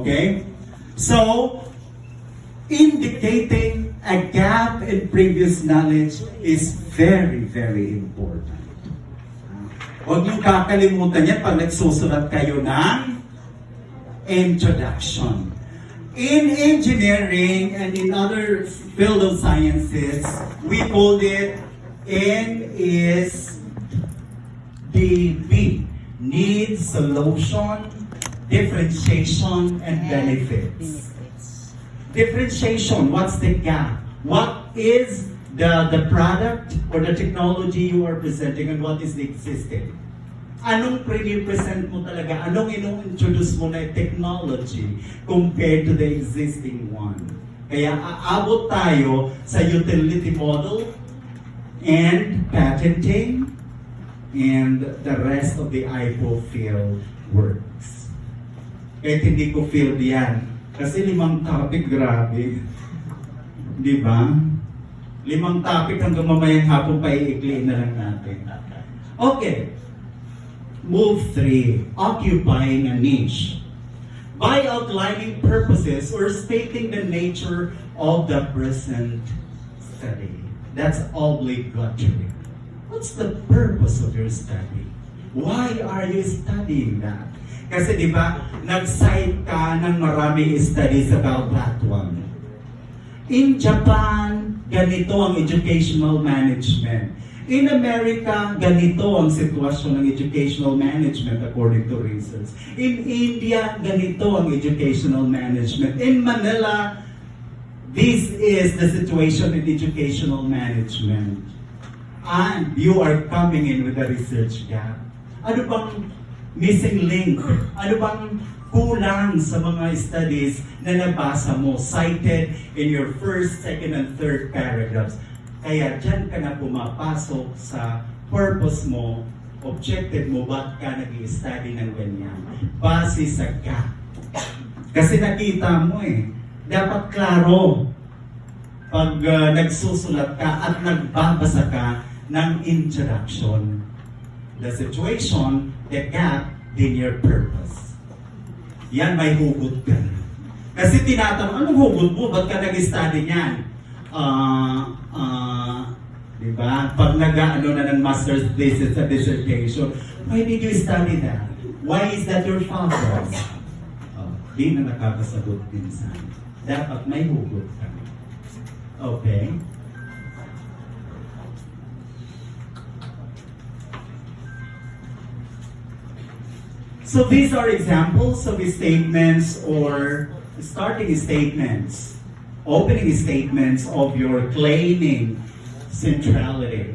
Okay? So, indicating a gap in previous knowledge is very, very important. Huwag niyong kakalimutan yan pag nagsusulat kayo ng introduction. In engineering and in other field of sciences, we called it NSDB. Need, solution, differentiation, and benefits. Differentiation, what's the gap? What is the product or the technology you are presenting and what is the existing? Anong pre-present mo talaga? Anong ino-introduce mo na technology compared to the existing one? Kaya aabot tayo sa utility model and patenting and the rest of the IPO field works. Kahit hindi ko field yan. Kasi 5 topic, grabe. Di ba? 5 topic hanggang mamayang hapon pa iikliin na lang natin. Okay. Move 3. Occupying a niche. By outlining purposes or stating the nature of the present study. That's obligatory. What's the purpose of your study? Why are you studying that? Kasi di ba, nag-cite ka ng maraming studies about that one. In Japan, ganito ang educational management. In America, ganito ang sitwasyon ng educational management according to research. In India, ganito ang educational management. In Manila, this is the situation in educational management. And you are coming in with a research gap. Ano bang missing link? Ano bang kulang sa mga studies na nabasa mo, cited in your first, second, and third paragraphs? Kaya dyan ka na pumapasok sa purpose mo, objective mo, ba't ka nag-i-study ng ganyan? Base sa gap. Kasi nakita mo dapat klaro pag nagsusulat ka at nagbabasa ka ng introduction. The situation, the gap, then your purpose. Yan, may hugot ka na. Kasi tinatanong, anong hugot mo? Ba't ka nag-study niyan? Diba? Pag nag-ano na ng master's thesis sa dissertation, why did you study that? Why is that your focus? Di na nakakasagot minsan. Dapat may hugot ka. Okay? So these are examples of statements or starting statements, opening statements of your claiming centrality.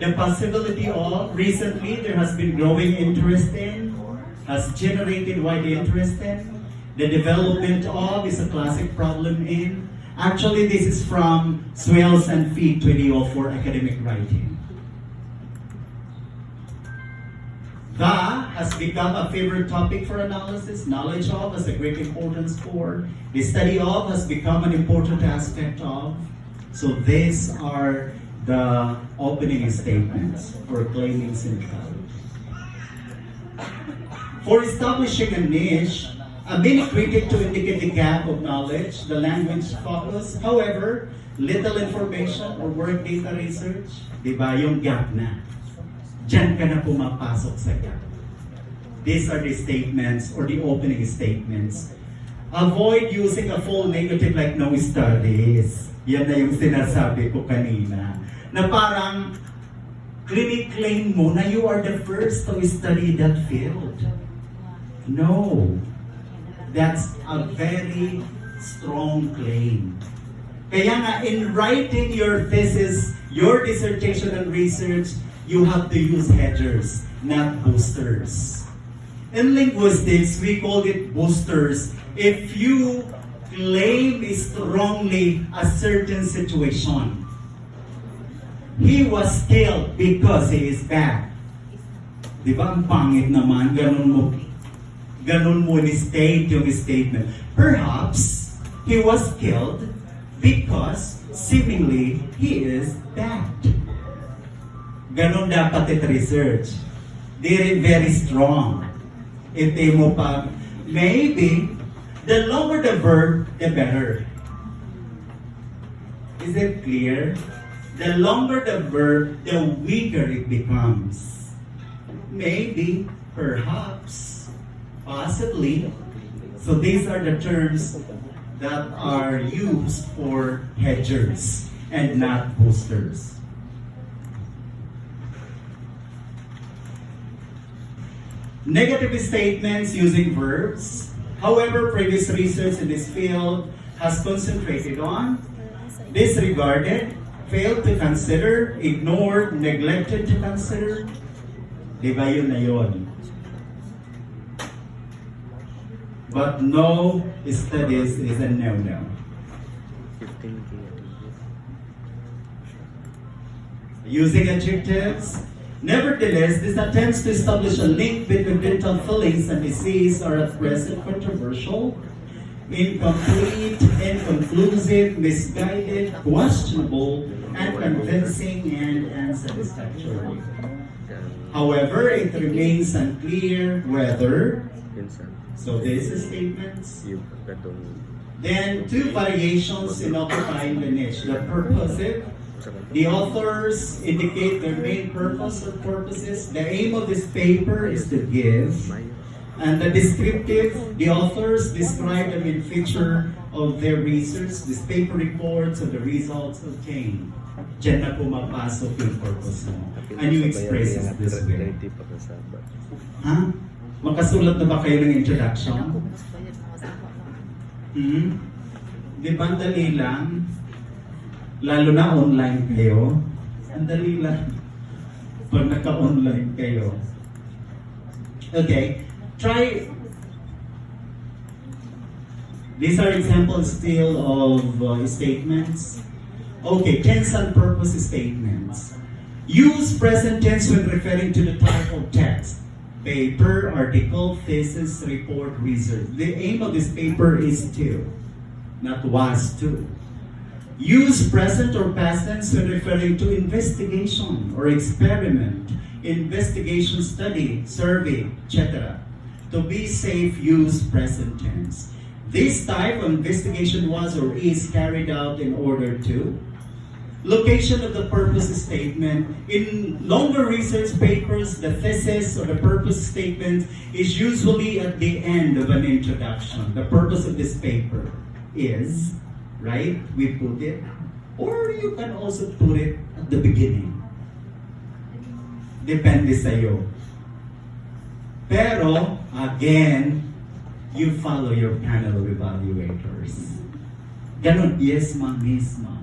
The possibility of, recently there has been growing interest in, has generated wide interest in. The development of is a classic problem in. Actually, this is from Swales and Feet 2004 academic writing. The has become a favorite topic for analysis. Knowledge of has a great importance for. The study of has become an important aspect of. So these are the opening statements for claiming centrality. For establishing a niche, a mini critic to indicate the gap of knowledge, the language focus, however, little information or work data research, di ba yung gap na? Diyan ka na pumapasok sa gap. These are the statements or the opening statements. Avoid using a full negative like no studies. Yan na yung sinasabi ko kanina. Na parang claim mo na you are the first to study that field. No. That's a very strong claim. Kaya nga, in writing your thesis, your dissertation and research, you have to use headers, not boosters. In linguistics, we call it boosters. If you claim strongly a certain situation, he was killed because he is bad. Di ba ang pangit naman, ganun mo ni-state yung statement. Perhaps, he was killed because seemingly he is bad. Ganon dapat it research. They're very strong. Iti mo pa, maybe, the longer the verb, the better. Is it clear? The longer the verb, the weaker it becomes. Maybe, perhaps, possibly. So these are the terms that are used for hedgers and not boosters. Negative statements using verbs. However, previous research in this field has concentrated on disregarded, failed to consider, ignored, neglected to consider. Di ba yun na yun? But no studies is a no-no. Using adjectives. Nevertheless, these attempts to establish a link between dental fillings and disease are at present controversial, incomplete, inconclusive, misguided, questionable, unconvincing, and unsatisfactory. However, it remains unclear whether, so this is statements, then two variations in occupying the niche, the purposive. The authors indicate their main purpose or purposes. The aim of this paper is to give. And the descriptive, the authors describe the main feature of their research. This paper reports on the results obtained. Diyan na pumapasok yung purpose mo. And you express it this way. Ha? Makasulat na ba kayo ng introduction? Di ba ang dali lang? Lalo na online kayo. Ang dali lang. Pag naka-online kayo. Okay. Try. These are examples still of statements. Okay. Tense and purpose statements. Use present tense when referring to the type of text. Paper, article, thesis, report, research. The aim of this paper is to, not was to. Use present or past tense when referring to investigation or experiment, investigation study, survey, etc. To be safe, use present tense. This type of investigation was or is carried out in order to. Location of the purpose statement. In longer research papers, the thesis or the purpose statement is usually at the end of an introduction. The purpose of this paper is, right? We put it. Or you can also put it at the beginning. Depende sa'yo. Pero, again, you follow your panel of evaluators. Ganon, yes ma'am, miss ma'am.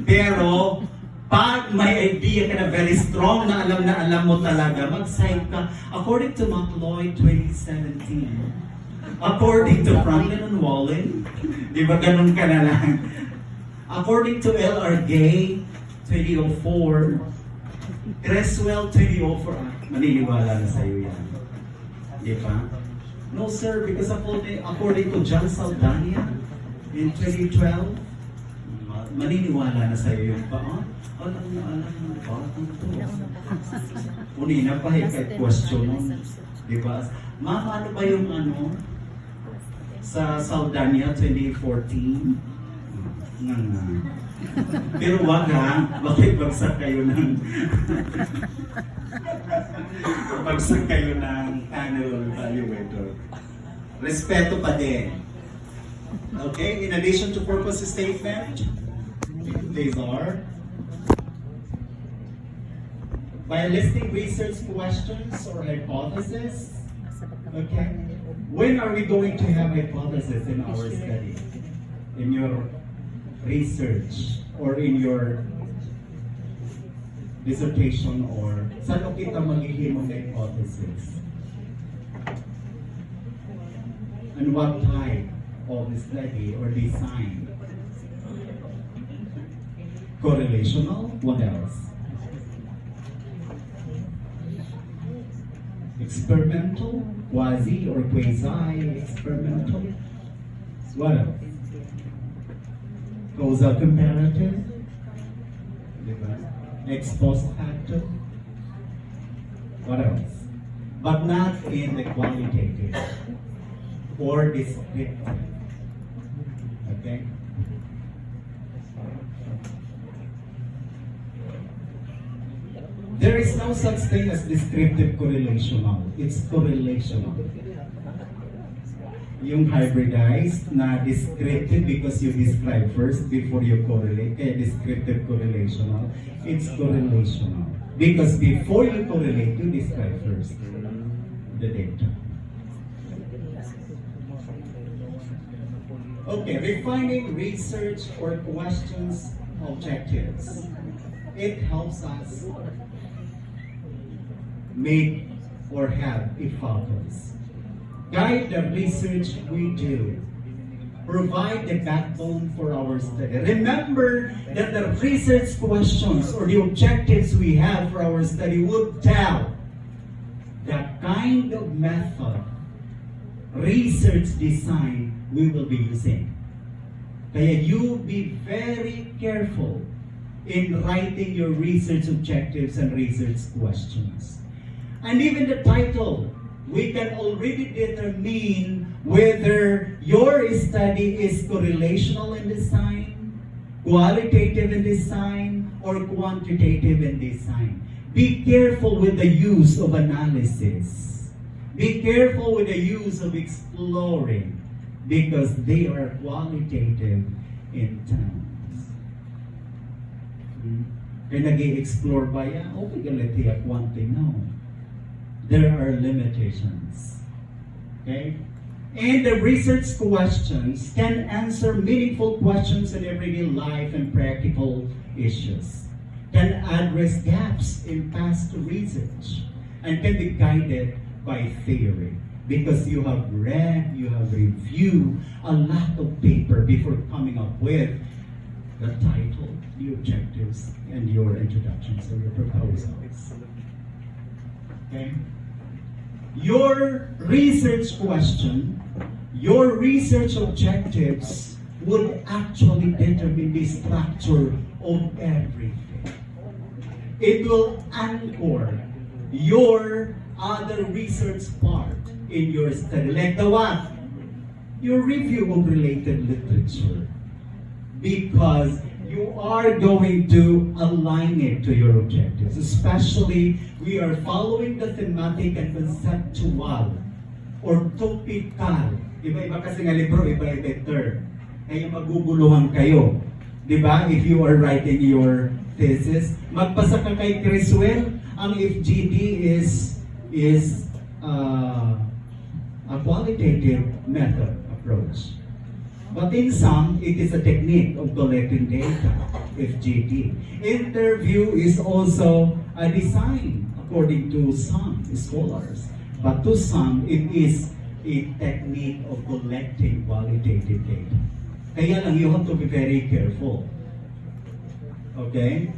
Pero, pag may idea ka na very strong na alam mo talaga, mag-cite ka. According to McLeod 2017, according to Franklin and Wallen, di ba ganun ka na lang? According to L.R. Gay 2004, Creswell 2004, maniniwala na sa'yo yan. Di ba? No sir, because according to John Saldana in 2012, maniniwala na sa'yo yung pa, alam mo ba? Unina pa, kahit question nun. Di ba? Ma'am, ano ba yung sa Saldana 2014? Pero wag ha, bakit bagsak kayo ng bagsak kayo ng panel evaluator? Respeto pa din. Okay, in addition to purpose statement, these are by listing research questions or hypotheses. Okay, when are we going to have hypothesis in our study, in your research, or in your dissertation, or saan kita magiging ng hypothesis? And what type of study or design? Correlational? What else? Experimental? Quasi or quasi-experimental? What else? Causal comparative? Ex post facto? What else? but not in the qualitative or descriptive. Okay? There is no such thing as descriptive correlational. It's correlational. Yung hybridized na descriptive because you describe first before you correlate. Kaya descriptive correlational. It's correlational. Because before you correlate, you describe first the data. Okay, refining research or questions objectives. It helps us make or have a focus. Guide the research we do. Provide the backbone for our study. Remember that the research questions or the objectives we have for our study would tell the kind of method, research design we will be using. Kaya you be very careful in writing your research objectives and research questions. And even the title, we can already determine whether your study is correlational in design, qualitative in design, or quantitative in design. Be careful with the use of analysis. Be careful with the use of exploring, because they are qualitative in terms. Kaya nag-i-explore ba yan? Okay, galiti at quanti. No. There are limitations. Okay? And the research questions can answer meaningful questions in everyday life and practical issues. Can address gaps in past research and can be guided by theory. Because you have read, you have reviewed a lot of paper before coming up with the title, the objectives, and your introductions or your proposals. Okay? Your research question, your research objectives would actually determine the structure of everything. It will anchor your other research part in your study. Like the what? Your review of related literature. Because you are going to align it to your objectives. Especially, we are following the thematic and conceptual or topical. Iba-iba kasi nga libro, iba-iba term. Kaya maguguluhan kayo. Diba? If you are writing your thesis, magpasa ka kay Criswell, ang FGD is a qualitative method approach. But in some, it is a technique of collecting data, FGD. Interview is also a design, according to some scholars. But to some, it is a technique of collecting qualitative data. Kaya lang, you have to be very careful. Okay?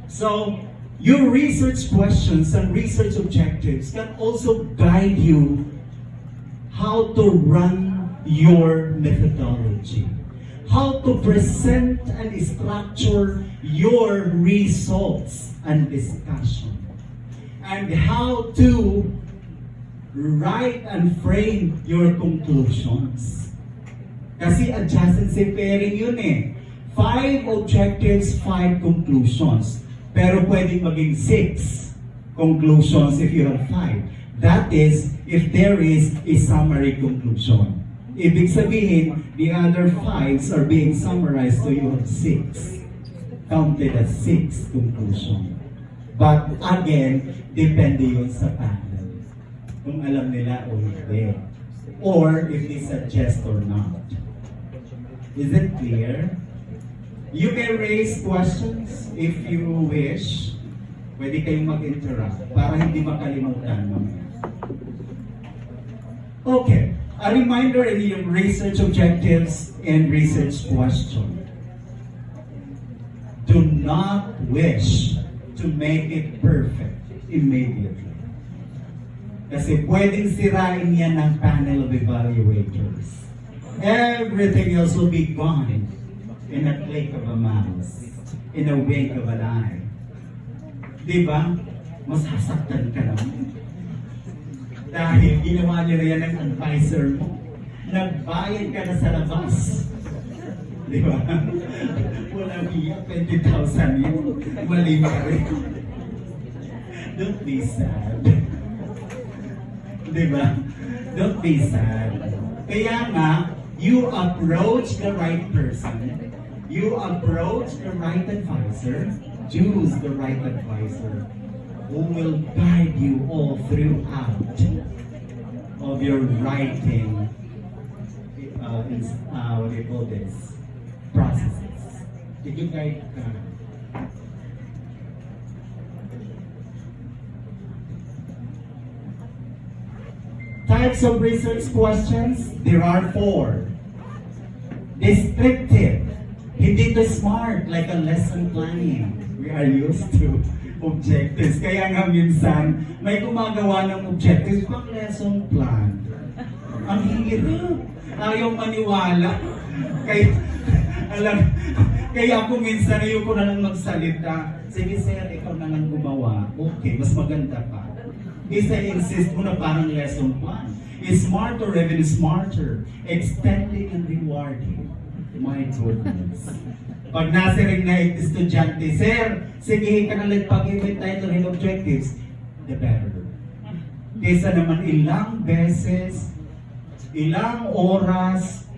So, your research questions and research objectives can also guide you how to run your methodology, how to present and structure your results and discussion, and how to write and frame your conclusions. Kasi adjacency pairing yun eh. 5 objectives, 5 conclusions. Pero pwedeng maging 6 conclusions if you have 5. That is, if there is a summary conclusion. Ibig sabihin, the other 5s are being summarized so you have 6. Counted as 6 conclusion. But again, depende yun sa panel. Kung alam nila o hindi. Or if they suggest or not. Is it clear? You can raise questions if you wish. Pwede kayong mag-interact para hindi makalimutan mamaya. Okay. A reminder in your research objectives and research question. Do not wish to make it perfect immediately. Kasi pwedeng sirain yan ng panel of evaluators. Everything else will be gone in a click of a mouse, in a wink of an eye. Diba? Masasaktan ka naman. Dahil ginawa niyo na yan ng advisor mo. Nagbayad ka na sa labas. Di ba? Walang iya, 20,000 yun. Mali ka rin. Don't be sad. Di ba? Don't be sad. Kaya nga, you approach the right person. You approach the right advisor. Choose the right advisor who will guide you all throughout of your writing, what do you call this, processes. Did you guide types of research questions? There are 4. Descriptive. Hindi to smart like a lesson planning. We are used to objectives. Kaya nga minsan, may gumagawa ng objectives pang lesson plan. Ang hirap. Ayaw maniwala. Kaya ako minsan ayoko na lang magsalita. Sige sir, ikaw na lang gumawa. Okay, mas maganda pa. Isa-insist mo na parang lesson plan. Is smarter, even smarter. Extending and rewarding. My goodness. Pag nasiring na estudyante, sir, sige ka na lang pag-ibig title and objectives, the better. Kesa naman ilang beses, ilang oras,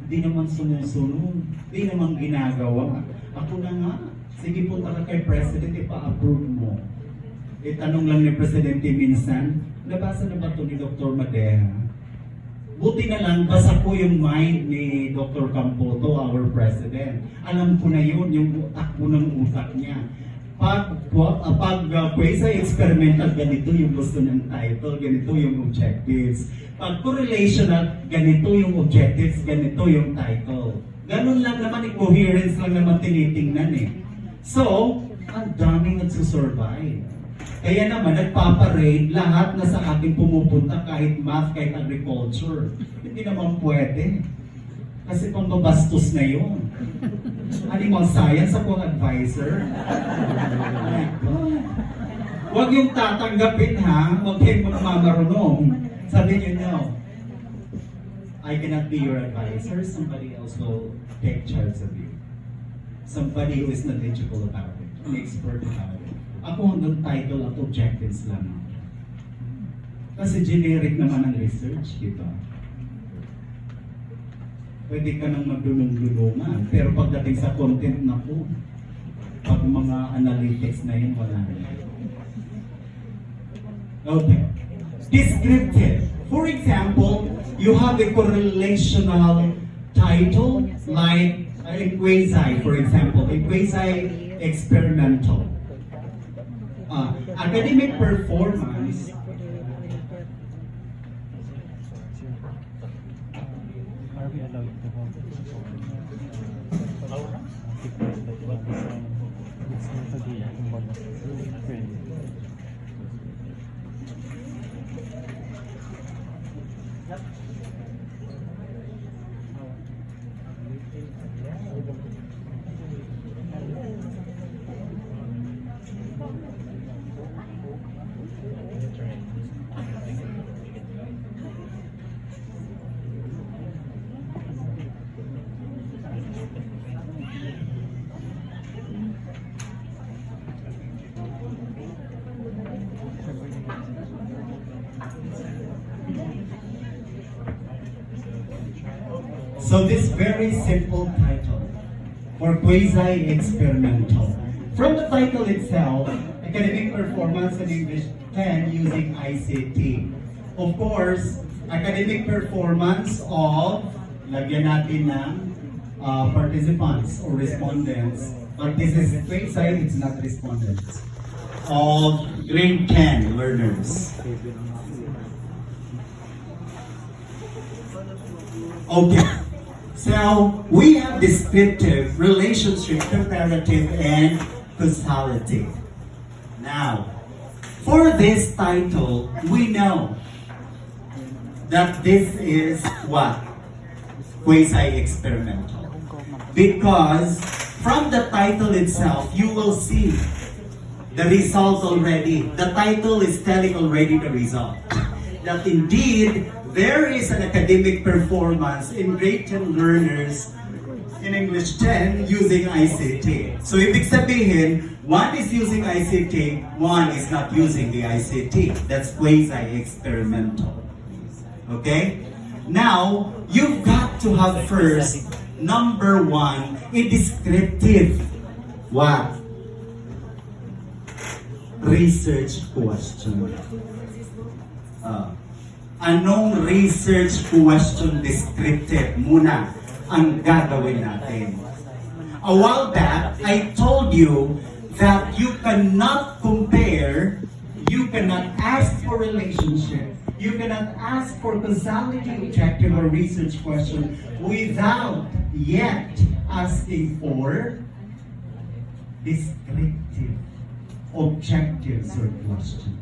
di naman sumusunod, di naman ginagawa. Ako na nga, sige punta ka kay President, ipa-approve mo. Itanong lang ni Presidente minsan, nabasa na ba ito ni Dr. Madeja? Buti na lang, basa ko yung mind ni Dr. Campoto, our President. Alam ko na yun, yung takbo ng utak niya. Pag quasi-experimental, ganito yung gusto ng title, ganito yung objectives. Pag correlational, ganito yung objectives, ganito yung title. Ganun lang naman, coherence lang naman tinitingnan eh. So, ang daming nagsusurvive. Kaya naman, nagpaparade, lahat na sa ating pumupunta, kahit math, kahit agriculture. Hindi naman pwede. Kasi pambabastos na yun. Animal science, ako ang advisor. Oh my God. Huwag yung tatanggapin ha, huwag kayong magmamarunong. Sabi niyo, no, I cannot be your advisor, somebody else will take charge of you. Somebody who is knowledgeable about it, an expert about it. Ako hanggang title at objectives lang. Kasi generic naman ang research, di ba? Pwede ka nang magdulong-dulungan, pero pagdating sa content na po, pag mga analytics na yun, wala na. Okay. Descriptive. For example, you have a correlational title like a quasi, for example, a quasi-experimental. Academic performance. So this very simple title for quasi-experimental. From the title itself, academic performance in English 10 using ICT. Of course, academic performance of, lagyan natin ng participants or respondents. But this is quasi, it's not respondents. Of grade 10 learners. Okay. So, we have descriptive, relationship, comparative, and causality. Now, for this title, we know that this is what? Quasi-experimental. Because from the title itself, you will see the result already. The title is telling already the result. that indeed there is an academic performance in grade 10 learners in English 10 using ICT. So ibig sabihin, one is using ICT, one is not using the ICT. That's quasi-experimental. Okay? Now, you've got to have first, number one, a descriptive what? Research question. Anong research question descriptive muna ang gagawin natin? A while back, I told you that you cannot compare, you cannot ask for relationship, you cannot ask for causality, objective, or research question without yet asking for descriptive objectives or question.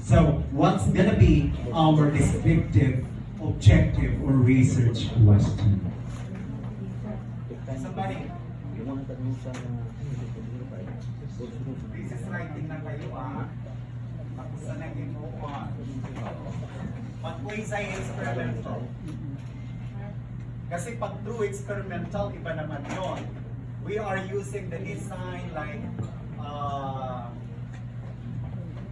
So, what's gonna be our descriptive, objective, or research question? Somebody? This is writing na kayo tapos na naging on. Pag quasi-experimental. Kasi pag true experimental, iba naman yon. We are using the design like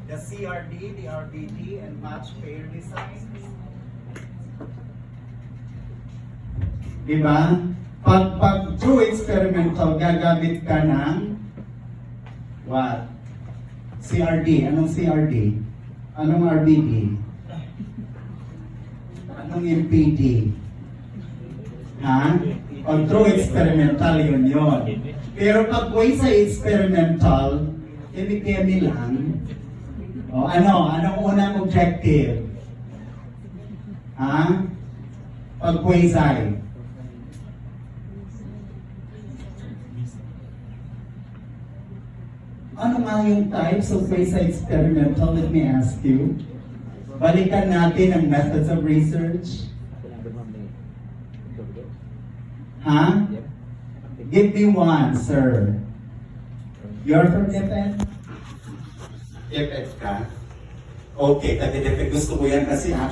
the CRD, the RBD, and match pair designs. Diba? Pag true experimental, gagamit ka ng what? CRD. Anong CRD? Anong RBD? Anong MPD? Ha? Pag true experimental, yun. Pero pag quasi-experimental, kemi-kemi lang. O anong unang objective? Ha? Pag quasi. Ano nga yung types of quasi-experimental? Let me ask you. Balikan natin ang methods of research. Ha? Give me one, sir. You're from DepEd? DepEd ka? Okay, taga-DepEd. Gusto ko yan kasi